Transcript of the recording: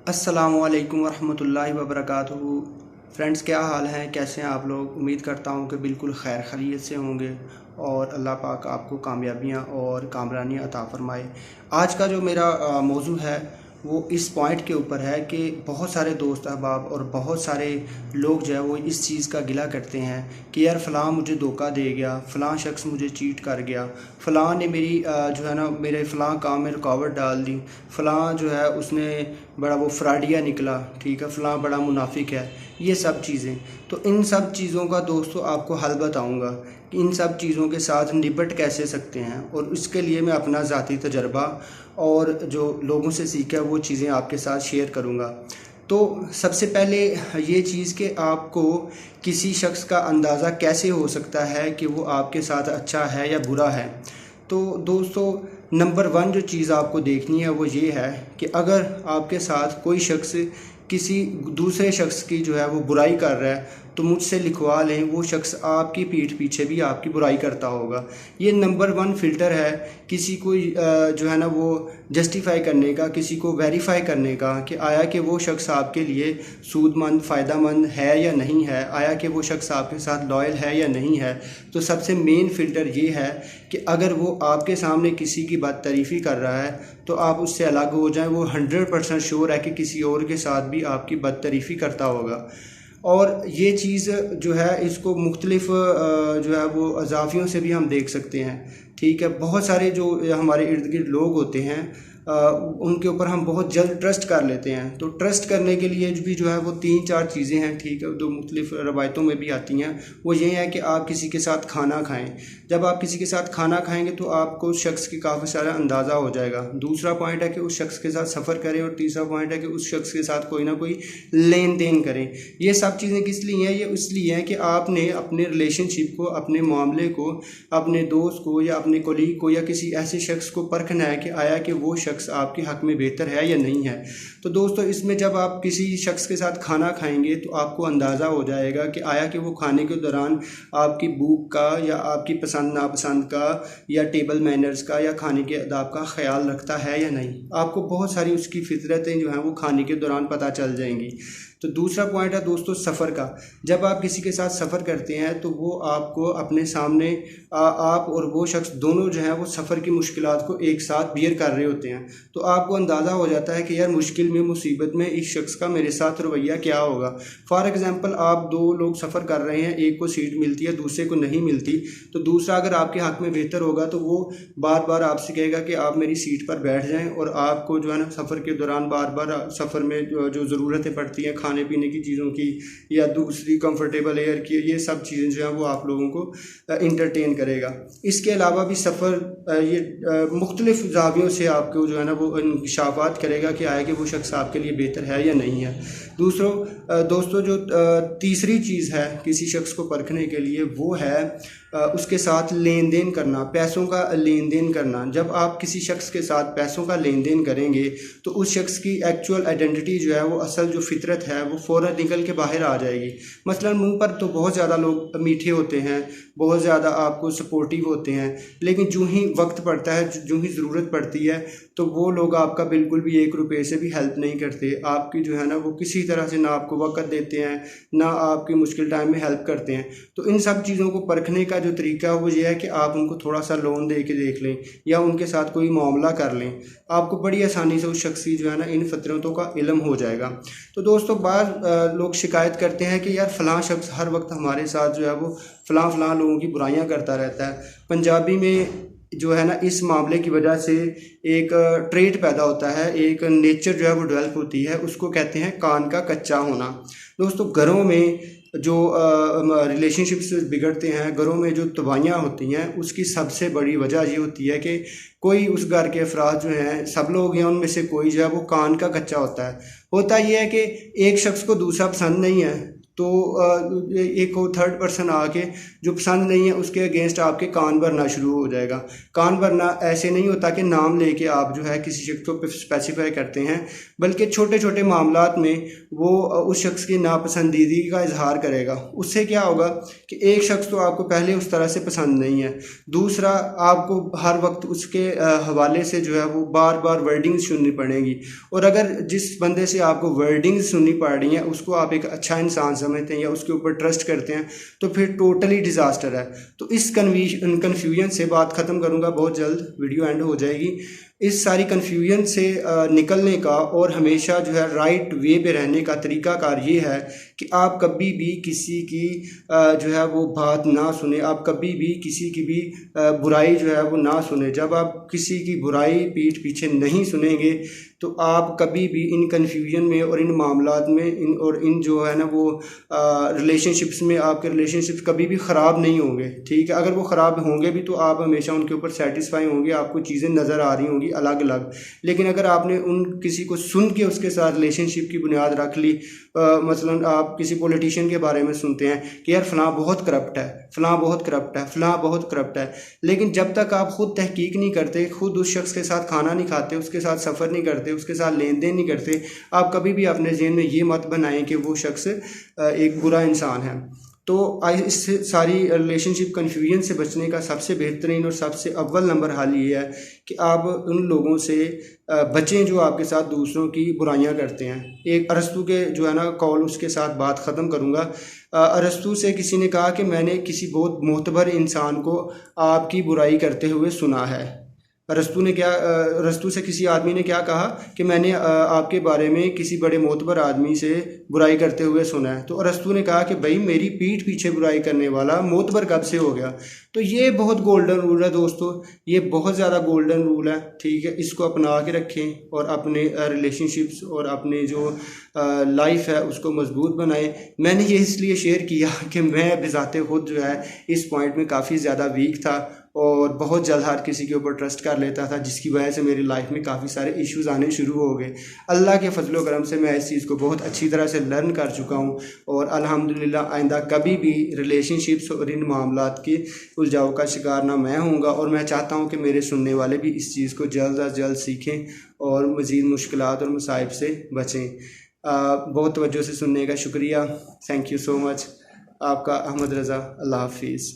अस्सलामुअलैकुम वरहमतुल्लाहि वबरकातुहू। फ्रेंड्स, क्या हाल हैं? कैसे हैं आप लोग? उम्मीद करता हूं कि बिल्कुल खैर खैरियत से होंगे और अल्लाह पाक आपको कामयाबियां और कामरानियां अता फ़रमाए। आज का जो मेरा मौजू है वो इस पॉइंट के ऊपर है कि बहुत सारे दोस्त अहबाब और बहुत सारे लोग जो है वो इस चीज़ का गिला करते हैं कि यार फ़लाँ मुझे धोखा दे गया, फ़लाँ शख्स मुझे चीट कर गया, फ़लाँ ने मेरी जो है ना मेरे फ़लाँ काम में रुकावट डाल दी, फ़लाँ जो है उसने बड़ा वो फ्रॉडिया निकला, ठीक है, फ़लाँ बड़ा मुनाफिक है। ये सब चीज़ें, तो इन सब चीज़ों का दोस्तों आपको हल बताऊंगा कि इन सब चीज़ों के साथ निपट कैसे सकते हैं, और इसके लिए मैं अपना ज़ाती तजर्बा और जो लोगों से सीखा है वो चीज़ें आपके साथ शेयर करूंगा। तो सबसे पहले ये चीज़ कि आपको किसी शख्स का अंदाज़ा कैसे हो सकता है कि वो आपके साथ अच्छा है या बुरा है। तो दोस्तों, नंबर वन जो चीज़ आपको देखनी है वो ये है कि अगर आपके साथ कोई शख्स किसी दूसरे शख्स की जो है वो बुराई कर रहा है तो मुझसे लिखवा लें, वो शख्स आपकी पीठ पीछे भी आपकी बुराई करता होगा। ये नंबर वन फ़िल्टर है किसी को जो है ना वो जस्टिफाई करने का, किसी को वेरीफाई करने का कि आया कि वो शख्स आपके लिए सूदमंद फ़ायदेमंद है या नहीं है, आया कि वो शख्स आपके साथ लॉयल है या नहीं है। तो सबसे मेन फ़िल्टर ये है कि अगर वो आपके सामने किसी की बदतरीफ़ी कर रहा है तो आप उससे अलग हो जाएं। वो 100% श्योर है कि किसी और के साथ भी आपकी बदतरीफ़ी करता होगा। और ये चीज़ जो है इसको मुख्तलिफ जो है वो अज़ाफ़ियों से भी हम देख सकते हैं। ठीक है, बहुत सारे जो हमारे इर्द गिर्द लोग होते हैं उनके ऊपर हम बहुत जल्द ट्रस्ट कर लेते हैं। तो ट्रस्ट करने के लिए भी जो है वो तीन चार चीज़ें हैं, ठीक है, जो मुख्तलिफ रवायतों में भी आती हैं। वो ये है कि आप किसी के साथ खाना खाएं। जब आप किसी के साथ खाना खाएंगे तो आपको उस शख्स की काफ़ी सारा अंदाज़ा हो जाएगा। दूसरा पॉइंट है कि उस शख्स के साथ सफ़र करें, और तीसरा पॉइंट है कि उस शख्स के साथ कोई ना कोई लेन देन करें। ये सब चीज़ें किस लिए हैं? ये इसलिए हैं कि आपने अपने रिलेशनशिप को, अपने मामले को, अपने दोस्त को या अपने कोलीग को या किसी ऐसे शख्स को परखना है कि आया कि वो शख्स आपके हक़ में बेहतर है या नहीं है। तो दोस्तों, इसमें जब आप किसी शख्स के साथ खाना खाएंगे तो आपको अंदाज़ा हो जाएगा कि आया कि वो खाने के दौरान आपकी भूख का या आपकी पसंद नापसंद का या टेबल मैनर्स का या खाने के आदाब का ख्याल रखता है या नहीं। आपको बहुत सारी उसकी फितरतें जो हैं वो खाने के दौरान पता चल जाएंगी। तो दूसरा पॉइंट है दोस्तों सफ़र का। जब आप किसी के साथ सफ़र करते हैं तो वो आपको अपने सामने आप और वो शख्स दोनों जो हैं वो सफ़र की मुश्किलात को एक साथ बियर कर रहे होते हैं। तो आपको अंदाज़ा हो जाता है कि यार मुश्किल में, मुसीबत में इस शख्स का मेरे साथ रवैया क्या होगा। फॉर एग्ज़ाम्पल, आप दो लोग सफ़र कर रहे हैं, एक को सीट मिलती है, दूसरे को नहीं मिलती। तो दूसरा अगर आपके हक़ में बेहतर होगा तो वो बार बार आपसे कहेगा कि आप मेरी सीट पर बैठ जाएँ, और आपको जो है ना सफ़र के दौरान बार बार सफ़र में जो ज़रूरतें पड़ती हैं खाने पीने की चीज़ों की या दूसरी कंफर्टेबल एयर की, ये सब चीज़ें जो है वो आप लोगों को इंटरटेन करेगा। इसके अलावा भी सफ़र ये मुख्तलिफ ज़ावियों से आपको जो है ना वो इंकशाफात करेगा कि आया कि वो शख्स आपके लिए बेहतर है या नहीं है। दोस्तों, जो तीसरी चीज़ है किसी शख्स को परखने के लिए वो है उसके साथ लेन देन करना, पैसों का लेन देन करना। जब आप किसी शख्स के साथ पैसों का लेन देन करेंगे तो उस शख्स की एक्चुअल आइडेंटिटी जो है वो असल जो फितरत है वो फ़ौरन निकल के बाहर आ जाएगी। मसलन मुंह पर तो बहुत ज़्यादा लोग मीठे होते हैं, बहुत ज़्यादा आपको सपोर्टिव होते हैं, लेकिन जो ही वक्त पड़ता है, जो ही ज़रूरत पड़ती है, तो वो लोग आपका बिल्कुल भी 1 रुपये से भी हेल्प नहीं करते। आपकी जो है ना वो किसी तरह से ना आपको वक़्त देते हैं, ना आपकी मुश्किल टाइम में हेल्प करते हैं। तो इन सब चीज़ों को परखने का जो तरीका है वो ये है कि आप उनको थोड़ा सा लोन दे के देख लें या उनके साथ कोई मामला कर लें। आपको बड़ी आसानी से उस शख्स की जो है ना इन फितरतों का इल्म हो जाएगा। तो दोस्तों, बार लोग शिकायत करते हैं कि यार फ़लाँ शख्स हर वक्त हमारे साथ जो है वो फ़लाँ लोगों की बुराइयां करता रहता है। पंजाबी में जो है ना इस मामले की वजह से एक ट्रेट पैदा होता है, एक नेचर जो है वो डेवलप होती है, उसको कहते हैं कान का कच्चा होना। दोस्तों, घरों में जो रिलेशनशिप्स बिगड़ते हैं, घरों में जो तबाहियाँ होती हैं, उसकी सबसे बड़ी वजह ये होती है कि कोई उस घर के अफराद जो हैं, सब लोग हैं, उनमें से कोई जो है वो कान का कच्चा होता है। होता ये है कि एक शख्स को दूसरा पसंद नहीं है तो एक और थर्ड पर्सन आके जो पसंद नहीं है उसके अगेंस्ट आपके कान भरना शुरू हो जाएगा। कान भरना ऐसे नहीं होता कि नाम लेके आप जो है किसी शख्स को स्पेसिफाई करते हैं, बल्कि छोटे छोटे मामलात में वो उस शख्स की नापसंदीदगी का इजहार करेगा। उससे क्या होगा कि एक शख्स तो आपको पहले उस तरह से पसंद नहीं है, दूसरा आपको हर वक्त उसके हवाले से जो है वो बार बार वर्डिंग्स सुननी पड़ेंगी, और अगर जिस बंदे से आपको वर्डिंग्स सुननी पड़ रही हैं उसको आप एक अच्छा इंसान समझते हैं या उसके ऊपर ट्रस्ट करते हैं, तो फिर टोटली डिज़ास्टर है। तो इस कन्फ्यूजन से बात ख़त्म करूँगा, बहुत जल्द वीडियो एंड हो जाएगी। इस सारी कन्फ्यूजन से निकलने का और हमेशा जो है राइट वे पे रहने का तरीक़ाकार ये है कि आप कभी भी किसी की जो है वो बात ना सुने, आप कभी भी किसी की भी बुराई जो है वो ना सुने। जब आप किसी की बुराई पीठ पीछे नहीं सुनेंगे तो आप कभी भी इन कन्फ्यूजन में और इन मामलात में इन जो है ना वो रिलेशनशिप्स में आपके रिलेशनशिप्स कभी भी ख़राब नहीं होंगे। ठीक है, अगर वो ख़राब होंगे भी तो आप हमेशा उनके ऊपर सेटिस्फाई होंगे, आपको चीज़ें नज़र आ रही होंगी अलग अलग। लेकिन अगर आपने उन किसी को सुन के उसके साथ रिलेशनशिप की बुनियाद रख ली, मसलन आप किसी पॉलिटिशियन के बारे में सुनते हैं कि यार फ़लाँ बहुत करप्ट है, फ़लाँ बहुत करप्ट है, फ़लाँ बहुत करप्ट है, लेकिन जब तक आप ख़ुद तहकीक नहीं करते, खुद उस शख्स के साथ खाना नहीं खाते, उसके साथ सफ़र नहीं करते, उसके साथ लेन देन नहीं करते, आप कभी भी अपने ज़हन में ये मत बनाएं कि वो शख्स एक बुरा इंसान है। तो इस सारी रिलेशनशिप कन्फ्यूजन से बचने का सबसे बेहतरीन और सबसे अव्वल नंबर हल ये है कि आप उन लोगों से बचें जो आपके साथ दूसरों की बुराइयां करते हैं। एक अरस्तु के जो है ना कौल, उसके साथ बात ख़त्म करूँगा। अरस्तु से किसी ने कहा कि मैंने किसी बहुत मोतबर इंसान को आपकी बुराई करते हुए सुना है। अरस्तु से किसी आदमी ने क्या कहा कि मैंने आपके बारे में किसी बड़े मोतबर आदमी से बुराई करते हुए सुना है। तो अरस्तु ने कहा कि भाई मेरी पीठ पीछे बुराई करने वाला मोतबर कब से हो गया। तो ये बहुत गोल्डन रूल है दोस्तों, ये बहुत ज़्यादा गोल्डन रूल है। ठीक है, इसको अपना के रखें और अपने रिलेशनशिप्स और अपने जो लाइफ है उसको मजबूत बनाएं। मैंने ये इसलिए शेयर किया कि मैं बिज़ाते खुद जो है इस पॉइंट में काफ़ी ज़्यादा वीक था और बहुत जल्द हर किसी के ऊपर ट्रस्ट कर लेता था, जिसकी वजह से मेरी लाइफ में काफ़ी सारे इश्यूज़ आने शुरू हो गए। अल्लाह के फजलो करम से मैं इस चीज़ को बहुत अच्छी तरह से लर्न कर चुका हूँ और अल्हम्दुलिल्लाह आइंदा कभी भी रिलेशनशिप्स और इन मामलात के उलझाव का शिकार ना मैं होऊंगा। और मैं चाहता हूँ कि मेरे सुनने वाले भी इस चीज़ को जल्द अज जल्द सीखें और मज़ीद मुश्किलात और मसाइब से बचें। बहुत तवज्जो से सुनने का शुक्रिया। Thank you so much. आपका अहमद रज़ा। अल्लाह हाफिज़।